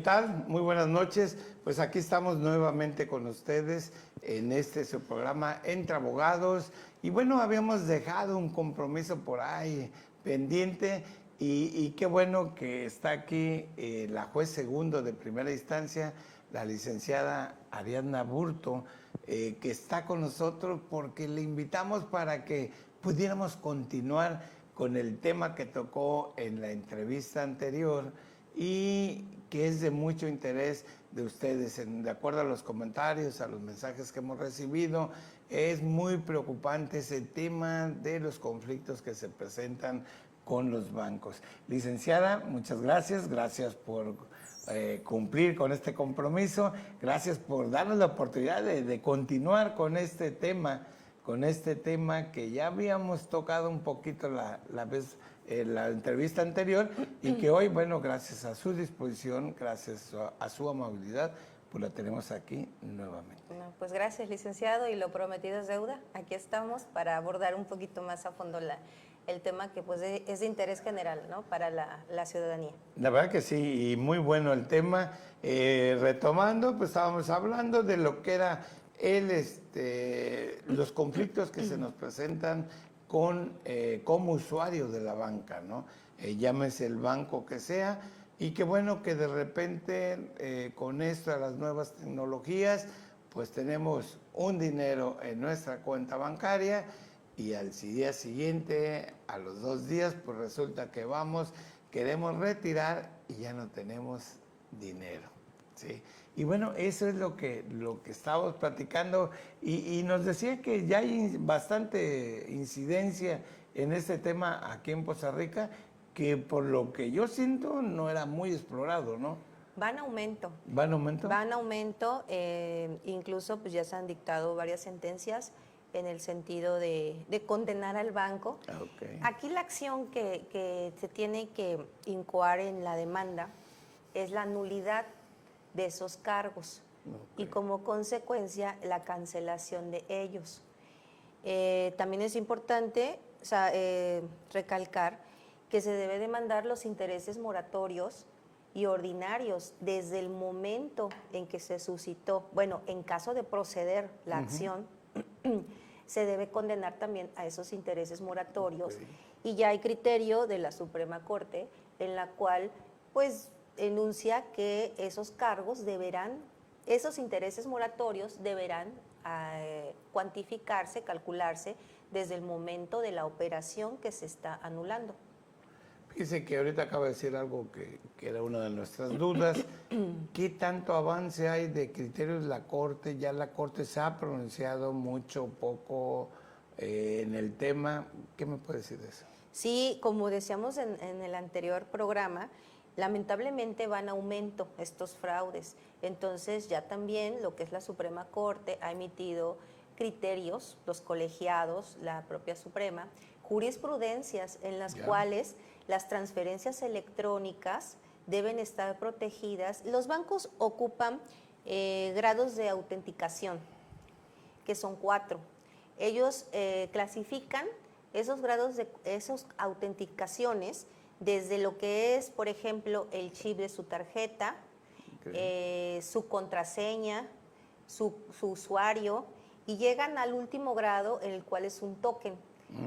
tal? Muy buenas noches. Pues aquí estamos nuevamente con ustedes en su programa Entre Abogados. Y bueno, habíamos dejado un compromiso por ahí pendiente y qué bueno que está aquí la juez segundo de primera instancia, la licenciada Ariadna Burto, que está con nosotros porque le invitamos para que pudiéramos continuar con el tema que tocó en la entrevista anterior y que es de mucho interés de ustedes. De acuerdo a los comentarios, a los mensajes que hemos recibido, es muy preocupante ese tema de los conflictos que se presentan con los bancos. Licenciada, muchas gracias. Gracias por cumplir con este compromiso. Gracias por darnos la oportunidad de continuar con este tema que ya habíamos tocado un poquito la entrevista anterior y que hoy, bueno, gracias a su disposición, gracias a su amabilidad, pues la tenemos aquí nuevamente. Bueno, pues gracias, licenciado, y lo prometido es deuda. Aquí estamos para abordar un poquito más a fondo el tema que pues es de interés general, ¿no?, para la ciudadanía. La verdad que sí, y muy bueno el tema. Retomando, pues estábamos hablando de lo que era los conflictos que se nos presentan como usuarios de la banca, ¿no? Llámese el banco que sea, y qué bueno que de repente con esto de las nuevas tecnologías, pues tenemos un dinero en nuestra cuenta bancaria y al día siguiente, a los 2 días, pues resulta que queremos retirar y ya no tenemos dinero, ¿sí? Y bueno, eso es lo que estábamos platicando y nos decía que ya hay bastante incidencia en este tema aquí en Poza Rica, que por lo que yo siento no era muy explorado, ¿no? Va en aumento. ¿Va en aumento? Va en aumento, incluso pues ya se han dictado varias sentencias en el sentido de condenar al banco. Okay. Aquí la acción que se tiene que incoar en la demanda es la nulidad de esos cargos, okay, y como consecuencia la cancelación de ellos. También es importante recalcar que se debe demandar los intereses moratorios y ordinarios desde el momento en que se suscitó. Bueno, en caso de proceder la acción, se debe condenar también a esos intereses moratorios, okay, y ya hay criterio de la Suprema Corte en la cual pues enuncia que esos cargos esos intereses moratorios deberán cuantificarse, calcularse desde el momento de la operación que se está anulando. Fíjese que ahorita acaba de decir algo que era una de nuestras dudas. ¿Qué tanto avance hay de criterios de la Corte? Ya la Corte se ha pronunciado mucho o poco en el tema. ¿Qué me puede decir de eso? Sí, como decíamos en el anterior programa, lamentablemente van a aumento estos fraudes. Entonces ya también lo que es la Suprema Corte ha emitido criterios, los colegiados, la propia Suprema, jurisprudencias en las cuales las transferencias electrónicas deben estar protegidas. Los bancos ocupan grados de autenticación, que son 4. Ellos clasifican esos grados de esas autenticaciones desde lo que es, por ejemplo, el chip de su tarjeta, okay, su contraseña, su usuario, y llegan al último grado, en el cual es un token.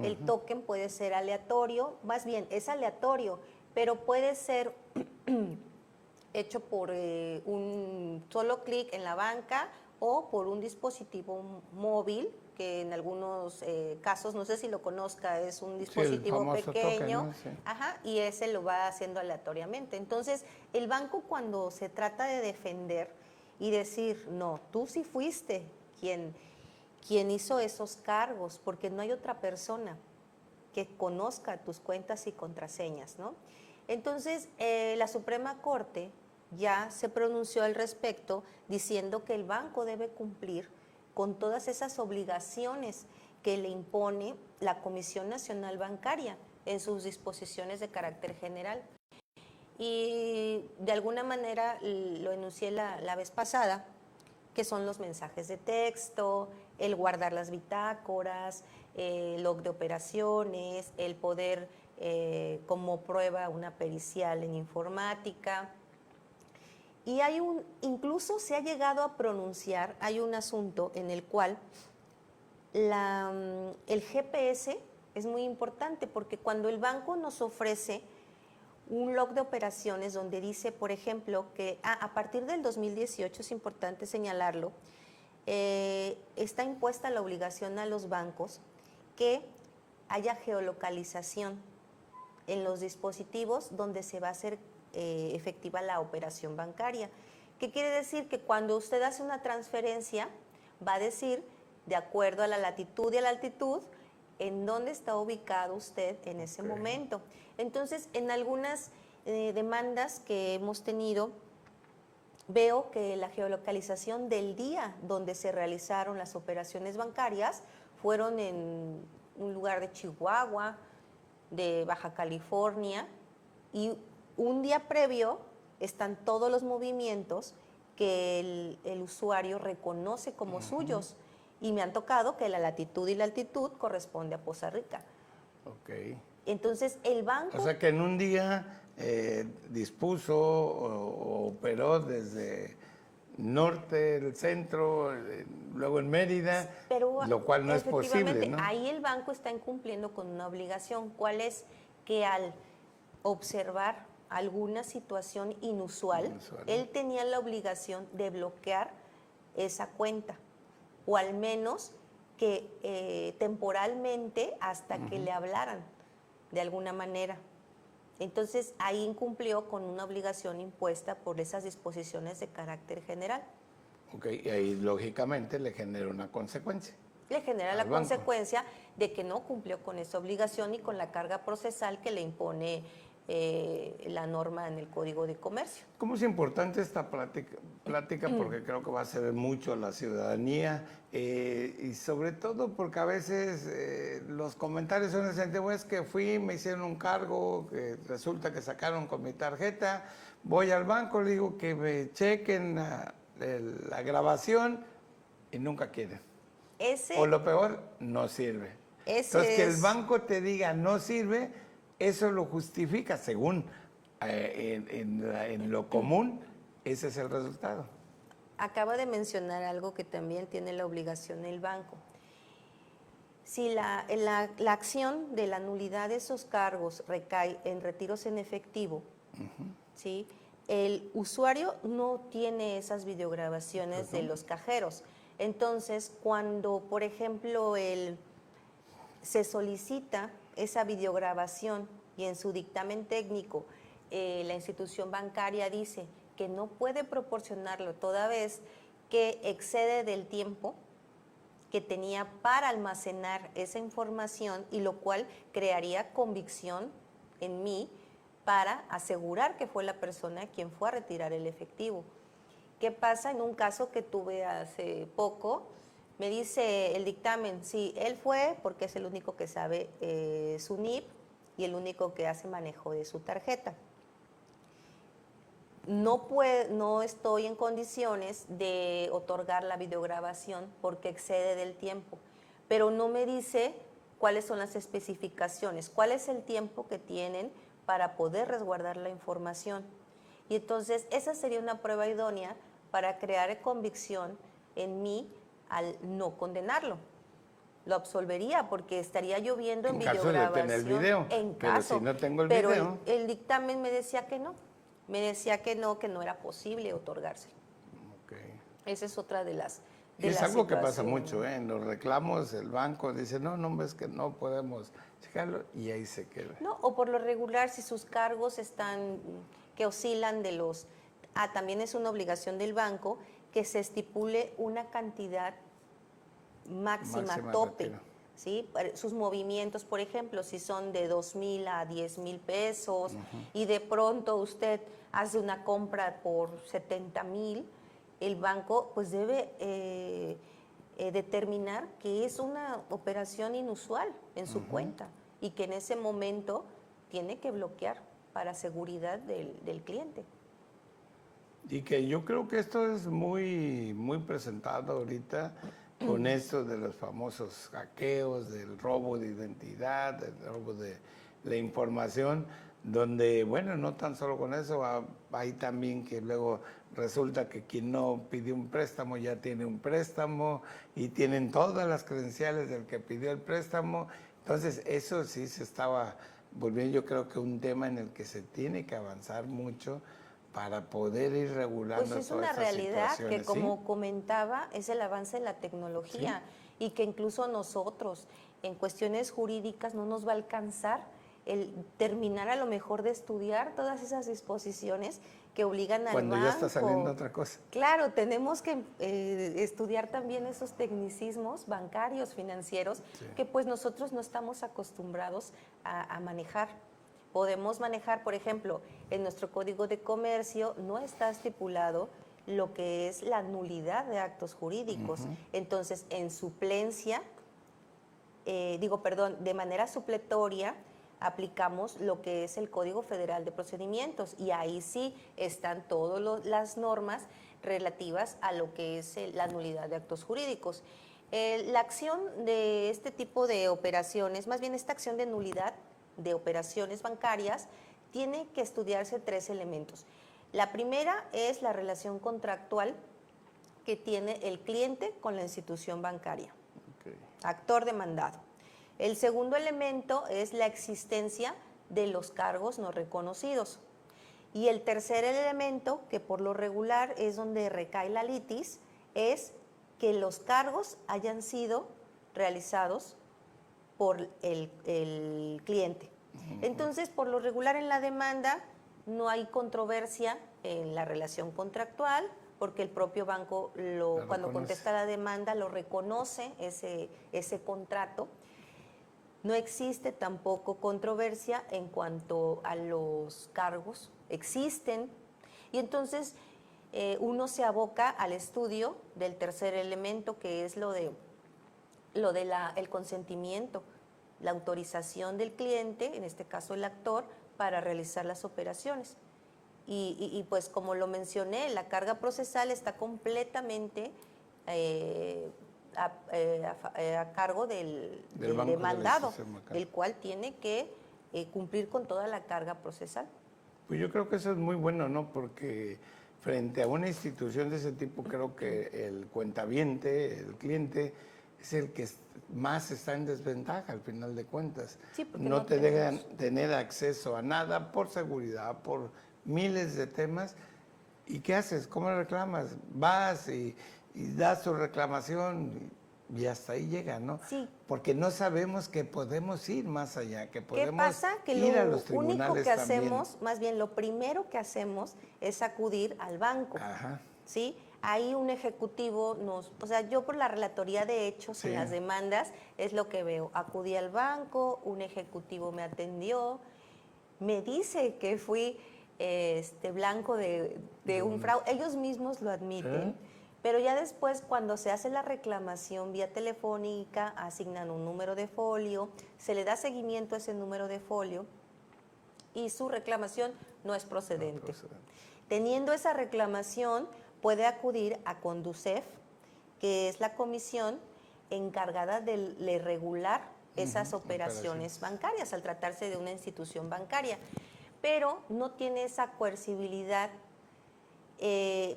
El token puede ser aleatorio, más bien es aleatorio, pero puede ser hecho por un solo clic en la banca o por un dispositivo móvil, que en algunos casos, no sé si lo conozca, es un dispositivo pequeño, token, ¿no? Sí. Ajá, y ese lo va haciendo aleatoriamente. Entonces, el banco, cuando se trata de defender y decir, no, tú sí fuiste quien hizo esos cargos, porque no hay otra persona que conozca tus cuentas y contraseñas, ¿no? Entonces, la Suprema Corte ya se pronunció al respecto, diciendo que el banco debe cumplir con todas esas obligaciones que le impone la Comisión Nacional Bancaria en sus disposiciones de carácter general. Y de alguna manera lo enuncié la vez pasada, que son los mensajes de texto, el guardar las bitácoras, el log de operaciones, el poder como prueba una pericial en informática. Y incluso se ha llegado a pronunciar, hay un asunto en el cual el GPS es muy importante, porque cuando el banco nos ofrece un log de operaciones donde dice, por ejemplo, que a partir del 2018, es importante señalarlo, está impuesta la obligación a los bancos que haya geolocalización en los dispositivos donde se va a hacer efectiva la operación bancaria. ¿Qué quiere decir? Que cuando usted hace una transferencia, va a decir, de acuerdo a la latitud y a la altitud, en dónde está ubicado usted en ese momento. Entonces, en algunas demandas que hemos tenido, veo que la geolocalización del día donde se realizaron las operaciones bancarias fueron en un lugar de Chihuahua, de Baja California, y un día previo están todos los movimientos que el usuario reconoce como suyos, y me han tocado que la latitud y la altitud corresponde a Poza Rica. Ok. Entonces el banco... O sea que en un día dispuso o operó desde norte, el centro, luego en Mérida, pero lo cual no es posible, ¿no? Ahí el banco está incumpliendo con una obligación. ¿Cuál es? Que al observar alguna situación inusual, él tenía la obligación de bloquear esa cuenta, o al menos que temporalmente hasta que le hablaran de alguna manera. Entonces ahí incumplió con una obligación impuesta por esas disposiciones de carácter general. Ok, y ahí lógicamente le genera una consecuencia. Le genera la consecuencia de que no cumplió con esa obligación y con la carga procesal que le impone la norma en el Código de Comercio. ¿Cómo es importante esta plática? Porque creo que va a servir mucho a la ciudadanía y sobre todo porque a veces los comentarios son en el sentido, es que fui, me hicieron un cargo, que resulta que sacaron con mi tarjeta, voy al banco, le digo que me chequen la grabación y nunca quieren. O lo peor, no sirve. Entonces, que el banco te diga no sirve, eso lo justifica según en lo común, ese es el resultado. Acaba de mencionar algo que también tiene la obligación el banco. Si la acción de la nulidad de esos cargos recae en retiros en efectivo, ¿sí? El usuario no tiene esas videograbaciones de los cajeros. Entonces, cuando, por ejemplo, se solicita esa videograbación y en su dictamen técnico la institución bancaria dice que no puede proporcionarlo toda vez que excede del tiempo que tenía para almacenar esa información, y lo cual crearía convicción en mí para asegurar que fue la persona quien fue a retirar el efectivo. ¿Qué pasa en un caso que tuve hace poco? Me dice el dictamen, sí, él fue porque es el único que sabe su NIP y el único que hace manejo de su tarjeta. No estoy en condiciones de otorgar la videograbación porque excede del tiempo, pero no me dice cuáles son las especificaciones, cuál es el tiempo que tienen para poder resguardar la información. Y entonces esa sería una prueba idónea para crear convicción en mí al no condenarlo. Lo absolvería porque estaría yo viendo en videograbación. En caso de tener el video. En pero caso, si no tengo el pero video. el dictamen me decía que no. Me decía que no era posible otorgárselo. Okay. Esa es otra de las Y es algo que pasa mucho, ¿eh? En los reclamos el banco dice, no, ves que no podemos checarlo, y ahí se queda. No, o por lo regular, si sus cargos están, que oscilan de los... también es una obligación del banco que se estipule una cantidad máxima tope, ¿sí? Sus movimientos, por ejemplo, si son de 2,000 a 10,000 pesos y de pronto usted hace una compra por 70,000, el banco pues debe determinar que es una operación inusual en su cuenta y que en ese momento tiene que bloquear para seguridad del cliente. Y que yo creo que esto es muy, muy presentado ahorita con esto de los famosos hackeos, del robo de identidad, del robo de la información, donde, bueno, no tan solo con eso, hay también que luego resulta que quien no pidió un préstamo ya tiene un préstamo y tienen todas las credenciales del que pidió el préstamo. Entonces, eso sí se estaba volviendo, yo creo que un tema en el que se tiene que avanzar mucho para poder ir regulando Pues es todas una estas realidad que, situaciones, como ¿sí? comentaba, es el avance en la tecnología y que incluso nosotros en cuestiones jurídicas no nos va a alcanzar el terminar a lo mejor de estudiar todas esas disposiciones que obligan al Cuando ya está saliendo banco. otra cosa. Claro, tenemos que estudiar también esos tecnicismos bancarios, financieros, que pues nosotros no estamos acostumbrados a manejar. Podemos manejar, por ejemplo, en nuestro código de comercio no está estipulado lo que es la nulidad de actos jurídicos. Entonces, en suplencia, de manera supletoria, aplicamos lo que es el Código Federal de Procedimientos y ahí sí están todas las normas relativas a lo que es la nulidad de actos jurídicos. La acción de este tipo de operaciones, más bien esta acción de nulidad de operaciones bancarias, tiene que estudiarse 3 elementos. La primera es la relación contractual que tiene el cliente con la institución bancaria, actor demandado. El segundo elemento es la existencia de los cargos no reconocidos. Y el tercer elemento, que por lo regular es donde recae la litis, es que los cargos hayan sido realizados por el cliente. Entonces, por lo regular en la demanda no hay controversia en la relación contractual, porque el propio banco cuando contesta la demanda lo reconoce ese contrato. No existe tampoco controversia en cuanto a los cargos, existen, y entonces uno se aboca al estudio del tercer elemento, que es el consentimiento, la autorización del cliente, en este caso el actor, para realizar las operaciones. Y pues como lo mencioné, la carga procesal está completamente a cargo del demandado, el cual tiene que cumplir con toda la carga procesal. Pues yo creo que eso es muy bueno, ¿no? Porque frente a una institución de ese tipo, creo que el cuentaviente, el cliente, es el que más está en desventaja al final de cuentas. Sí, porque no te dejan tenemos tener acceso a nada por seguridad, por miles de temas. ¿Y qué haces? ¿Cómo reclamas? Vas y das tu reclamación y hasta ahí llega, ¿no? Sí. Porque no sabemos que podemos ir más allá, que podemos ¿Qué pasa? Que ir a lo los tribunales único que también. hacemos, más bien lo primero que hacemos es acudir al banco. Ajá. ¿Sí? Ahí un ejecutivo yo por la relatoría de hechos en las demandas es lo que veo. Acudí al banco, un ejecutivo me atendió, me dice que fui blanco de un fraude. Ellos mismos lo admiten. Pero ya después, cuando se hace la reclamación vía telefónica, asignan un número de folio, se le da seguimiento a ese número de folio y su reclamación no es procedente. Teniendo esa reclamación, puede acudir a Conducef, que es la comisión encargada de regular esas operaciones bancarias al tratarse de una institución bancaria, pero no tiene esa coercibilidad.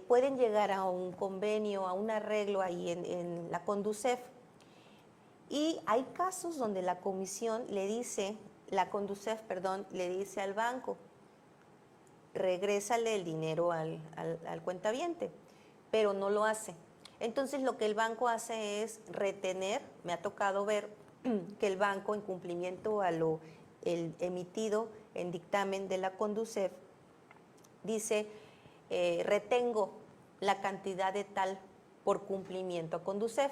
Pueden llegar a un convenio, a un arreglo ahí en la Conducef, y hay casos donde la Conducef le dice al banco, regrésale el dinero al cuentaviente, pero no lo hace. Entonces lo que el banco hace es retener. Me ha tocado ver que el banco, en cumplimiento a lo emitido en dictamen de la Conducef, dice, retengo la cantidad de tal por cumplimiento a Conducef,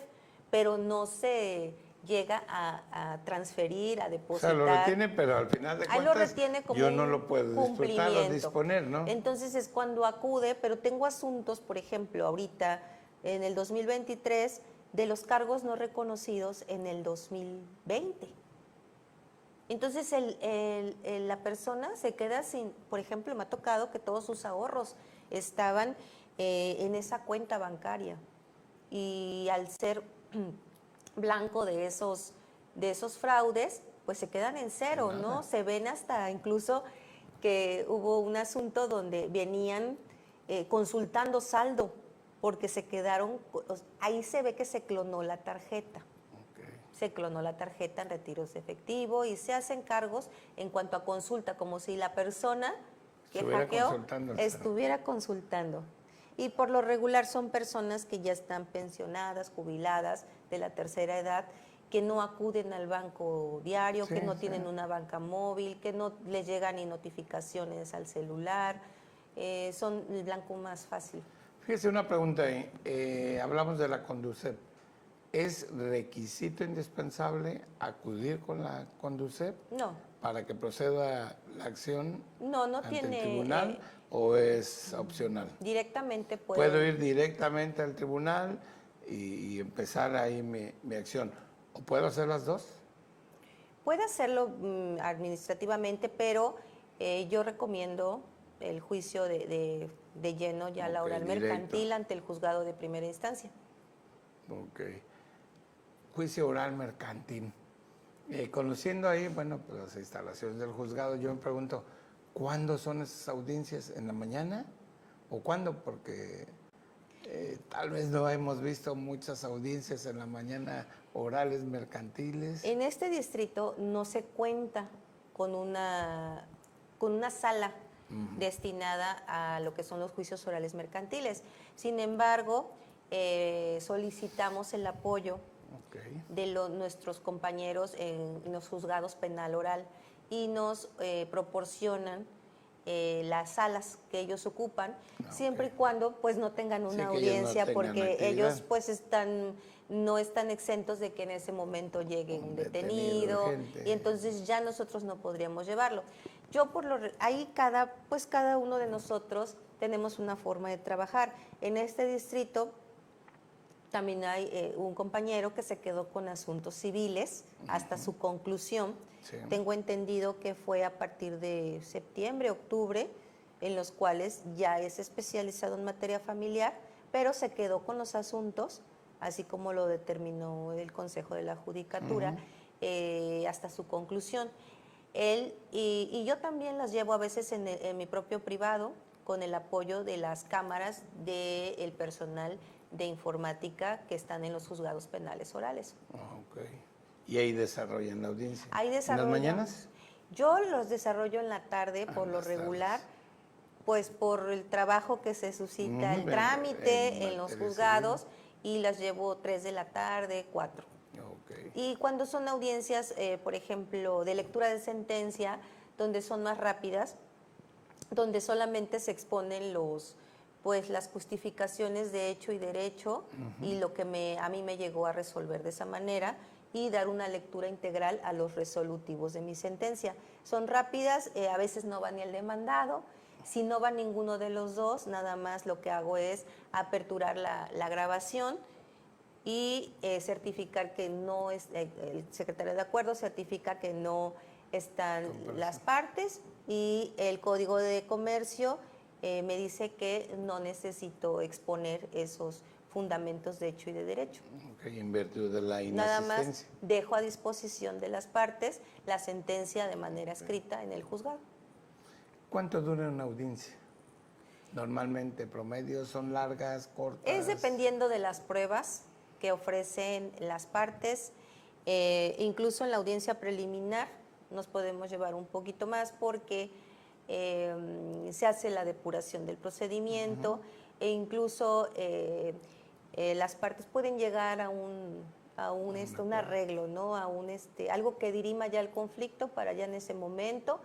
pero no se llega a transferir, a depositar. O sea, lo retiene, pero al final de cuentas lo retiene como yo no lo puedo disfrutar o disponer, ¿no? Entonces es cuando acude, pero tengo asuntos, por ejemplo, ahorita en el 2023, de los cargos no reconocidos en el 2020. Entonces la persona se queda sin, por ejemplo, me ha tocado que todos sus ahorros estaban en esa cuenta bancaria, y al ser blanco de esos fraudes, pues se quedan en cero, ¿no? Se ven hasta incluso que hubo un asunto donde venían consultando saldo porque se quedaron, ahí se ve que se clonó la tarjeta. Se clonó la tarjeta en retiros de efectivo y se hacen cargos en cuanto a consulta, como si la persona que hackeó estuviera consultando. Y por lo regular son personas que ya están pensionadas, jubiladas, de la tercera edad, que no acuden al banco diario, que no tienen una banca móvil, que no les llegan ni notificaciones al celular. Son el blanco más fácil. Fíjese una pregunta ahí. Hablamos de la Conducep. ¿Es requisito indispensable acudir con la Conducep? No. ¿Para que proceda la acción ante tiene, el tribunal o es opcional? Directamente Puedo ir directamente al tribunal y empezar ahí mi acción. ¿O puedo hacer las dos? Puede hacerlo administrativamente, pero yo recomiendo el juicio de lleno ya la oral mercantil ante el juzgado de primera instancia. Ok. Juicio oral mercantil. Conociendo ahí, bueno, pues las instalaciones del juzgado, yo me pregunto, ¿cuándo son esas audiencias? ¿En la mañana? ¿O cuándo? Porque tal vez no hemos visto muchas audiencias en la mañana orales mercantiles. En este distrito no se cuenta con una sala destinada a lo que son los juicios orales mercantiles. Sin embargo, solicitamos el apoyo de nuestros compañeros en los juzgados penal oral y nos proporcionan las salas que ellos ocupan, siempre y cuando pues no tengan una audiencia, porque ellos pues no están exentos de que en ese momento llegue un detenido y entonces ya nosotros no podríamos llevarlo. Ahí cada uno de nosotros tenemos una forma de trabajar. En este distrito también hay un compañero que se quedó con asuntos civiles hasta su conclusión. Sí. Tengo entendido que fue a partir de septiembre, octubre, en los cuales ya es especializado en materia familiar, pero se quedó con los asuntos, así como lo determinó el Consejo de la Judicatura, hasta su conclusión. Él y yo también las llevo a veces en mi propio privado, con el apoyo de las cámaras del personal de informática que están en los juzgados penales orales. ¿Y ahí desarrollan la audiencia? Ahí desarrollan. ¿En las mañanas? Yo los desarrollo en la tarde, por lo regular, pues por el trabajo que se suscita, el trámite en los juzgados, y las llevo 3 de la tarde, 4. Y cuando son audiencias, por ejemplo, de lectura de sentencia, donde son más rápidas, donde solamente se exponen las justificaciones de hecho y derecho y lo que a mí me llegó a resolver de esa manera y dar una lectura integral a los resolutivos de mi sentencia. Son rápidas, a veces no va ni el demandado. Si no va ninguno de los dos, nada más lo que hago es aperturar la grabación y certificar que no es, el secretario de acuerdo certifica que no están las partes y el Código de Comercio me dice que no necesito exponer esos fundamentos de hecho y de derecho. En virtud de la inasistencia. Nada más dejo a disposición de las partes la sentencia de manera escrita en el juzgado. ¿Cuánto dura una audiencia? Normalmente, promedio, ¿son largas, cortas? Es dependiendo de las pruebas que ofrecen las partes. Incluso en la audiencia preliminar nos podemos llevar un poquito más porque se hace la depuración del procedimiento e incluso las partes pueden llegar a un arreglo, ¿no? A algo que dirima ya el conflicto para ya en ese momento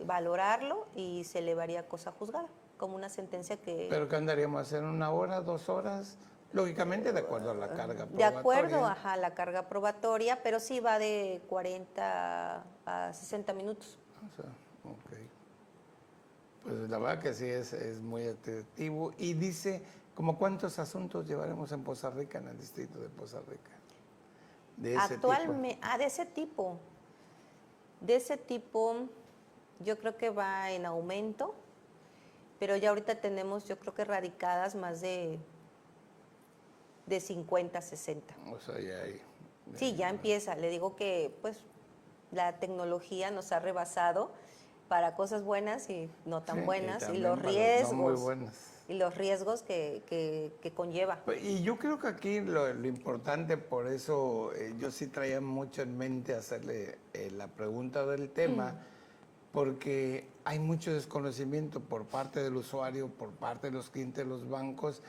valorarlo y se elevaría cosa juzgada, como una sentencia que... ¿Pero qué andaríamos a hacer? ¿1 hora, 2 horas? Lógicamente, de acuerdo a la carga probatoria. De acuerdo, a la carga probatoria, pero sí va de 40 a 60 minutos. Pues la verdad que sí es muy atractivo. Y dice, ¿como cuántos asuntos llevaremos en Poza Rica, en el distrito de Poza Rica? Actualmente, de ese tipo. De ese tipo, yo creo que va en aumento, pero ya ahorita tenemos, yo creo que radicadas más de 50, 60. O sea, ya hay... Sí, ya empieza. Le digo que pues la tecnología nos ha rebasado para cosas buenas y no tan Sí, buenas, y también los para las riesgos, no muy buenas. y los riesgos que conlleva. Y yo creo que aquí lo importante, por eso yo sí traía mucho en mente hacerle la pregunta del tema, porque hay mucho desconocimiento por parte del usuario, por parte de los clientes de los bancos,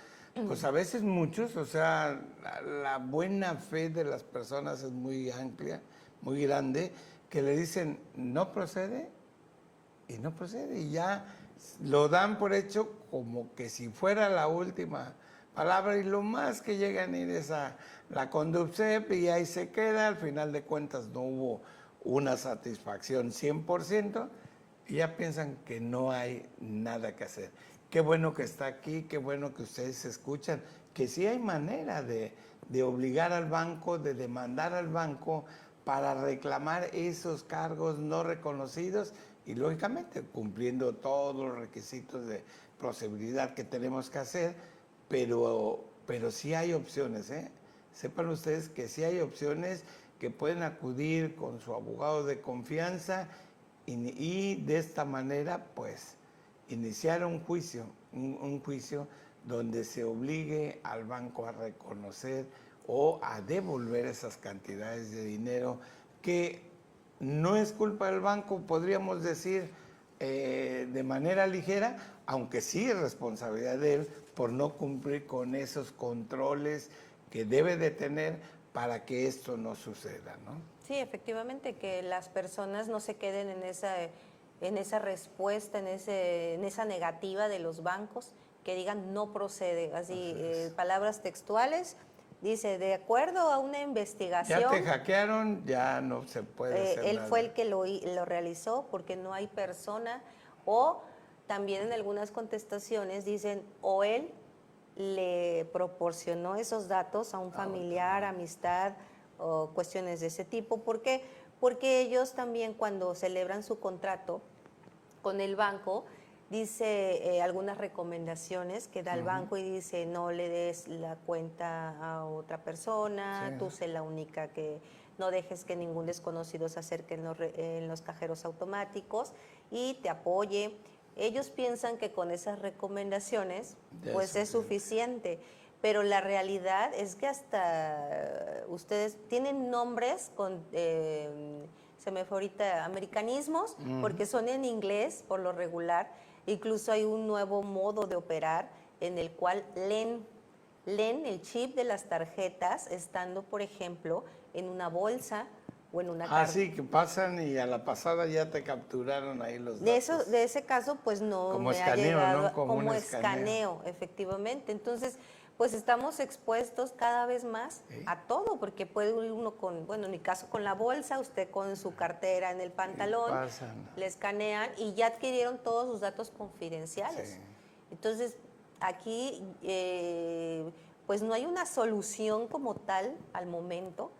pues a veces muchos, o sea, la buena fe de las personas es muy amplia, muy grande, que le dicen no procede y no procede y ya lo dan por hecho como que si fuera la última palabra y lo más que llegan a ir es a la Conducef y ahí se queda, al final de cuentas no hubo una satisfacción 100% y ya piensan que no hay nada que hacer. Qué bueno que está aquí, qué bueno que ustedes se escuchan, que sí hay manera de obligar al banco, de demandar al banco para reclamar esos cargos no reconocidos y lógicamente cumpliendo todos los requisitos de procedibilidad que tenemos que hacer, pero sí hay opciones, ¿eh? Sepan ustedes que sí hay opciones que pueden acudir con su abogado de confianza y de esta manera, pues, iniciar un juicio, un juicio donde se obligue al banco a reconocer o a devolver esas cantidades de dinero que no es culpa del banco, podríamos decir, de manera ligera, aunque sí es responsabilidad de él por no cumplir con esos controles que debe de tener para que esto no suceda, ¿no? Sí, efectivamente, que las personas no se queden en esa respuesta, en esa negativa de los bancos, que digan no procede, así, palabras textuales, dice, de acuerdo a una Ya investigación, te hackearon, ya no se puede hacer él nada. fue el que lo realizó porque no hay persona, o también en algunas contestaciones dicen, o él le proporcionó esos datos a un familiar, amistad o cuestiones de ese tipo. ¿Por qué? Porque ellos también cuando celebran su contrato con el banco, dice algunas recomendaciones que da el banco y dice no le des la cuenta a otra persona, Sí. tú sé la única que no dejes que ningún desconocido se acerque en los cajeros automáticos y te apoye. Ellos piensan que con esas recomendaciones Ya pues es suficiente, pero la realidad es que hasta ustedes tienen nombres con se me fue ahorita, americanismos, porque son en inglés por lo regular. Incluso hay un nuevo modo de operar en el cual leen el chip de las tarjetas estando, por ejemplo, en una bolsa o en una cartera. Sí, que pasan y a la pasada ya te capturaron ahí los datos. De ese caso, pues no Como me ha escaneo, llegado ¿no? Como un como escaneo. escaneo, efectivamente. Entonces, pues estamos expuestos cada vez más a todo, porque puede ir uno con, bueno, en mi caso con la bolsa, usted con su cartera en el pantalón, pasan. le escanean y ya adquirieron todos sus datos confidenciales. Sí. Entonces, aquí, pues no hay una solución como tal al momento.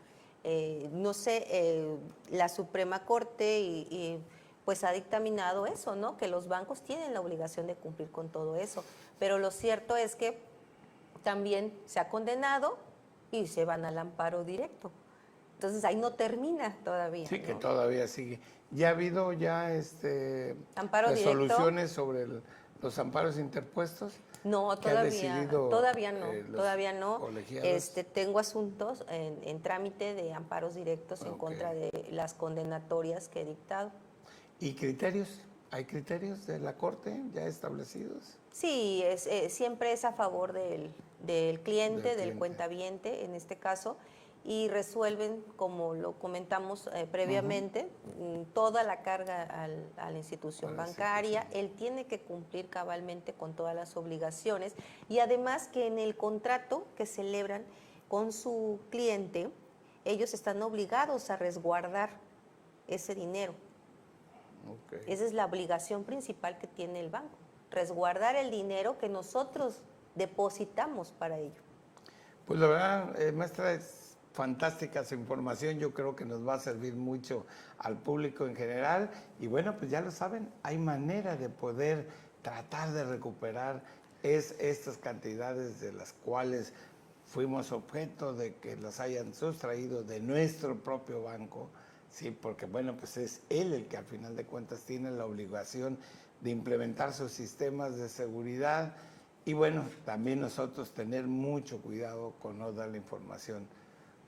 No sé, la Suprema Corte pues ha dictaminado eso, ¿no? Que los bancos tienen la obligación de cumplir con todo eso. Pero lo cierto es que también se ha condenado y se van al amparo directo. Entonces ahí no termina todavía. Sí, que ¿no? todavía sigue. ¿Ya ha habido Amparo resoluciones sobre los amparos interpuestos? No, ¿Que ha decidido todavía no, los todavía no. colegiados? Tengo asuntos en trámite de amparos directos en contra de las condenatorias que he dictado. ¿Y criterios? ¿Hay criterios de la Corte ya establecidos? Sí, siempre es a favor del cliente, del cuentaviente en este caso, y resuelven, como lo comentamos previamente, toda la carga a la institución bancaria. Él tiene que cumplir cabalmente con todas las obligaciones y además que en el contrato que celebran con su cliente, ellos están obligados a resguardar ese dinero. Okay. Esa es la obligación principal que tiene el banco, resguardar el dinero que nosotros depositamos para ello. Pues la verdad, maestra, es fantástica su información, yo creo que nos va a servir mucho al público en general y bueno, pues ya lo saben, hay manera de poder tratar de recuperar estas cantidades de las cuales fuimos objeto de que las hayan sustraído de nuestro propio banco Sí, porque bueno, pues es él el que al final de cuentas tiene la obligación de implementar sus sistemas de seguridad y bueno, también nosotros tener mucho cuidado con no dar la información.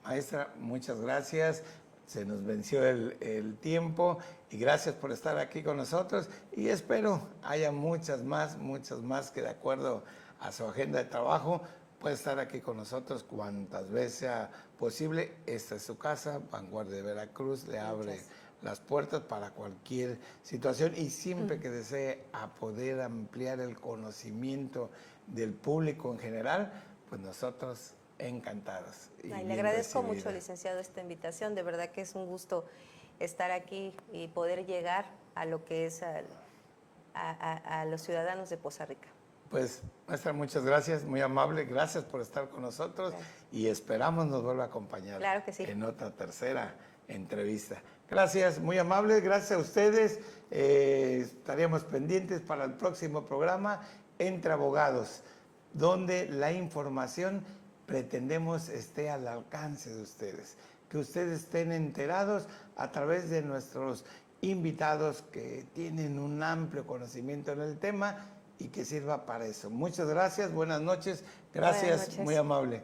Maestra, muchas gracias. Se nos venció el tiempo y gracias por estar aquí con nosotros y espero haya muchas más que de acuerdo a su agenda de trabajo puede estar aquí con nosotros cuantas veces sea posible. Esta es su casa, Vanguardia de Veracruz le abre las puertas para cualquier situación y siempre que desee a poder ampliar el conocimiento del público en general, pues nosotros encantados. Ay, le agradezco mucho, licenciado, esta invitación. De verdad que es un gusto estar aquí y poder llegar a lo que es a los ciudadanos de Poza Rica. Pues, maestra, muchas gracias, muy amable, gracias por estar con nosotros y esperamos nos vuelva a acompañar claro que sí. en otra tercera entrevista. Gracias, muy amable, gracias a ustedes. Estaríamos pendientes para el próximo programa Entre Abogados, donde la información pretendemos esté al alcance de ustedes, que ustedes estén enterados a través de nuestros invitados que tienen un amplio conocimiento en el tema y que sirva para eso. Muchas gracias, buenas noches, gracias, muy amable.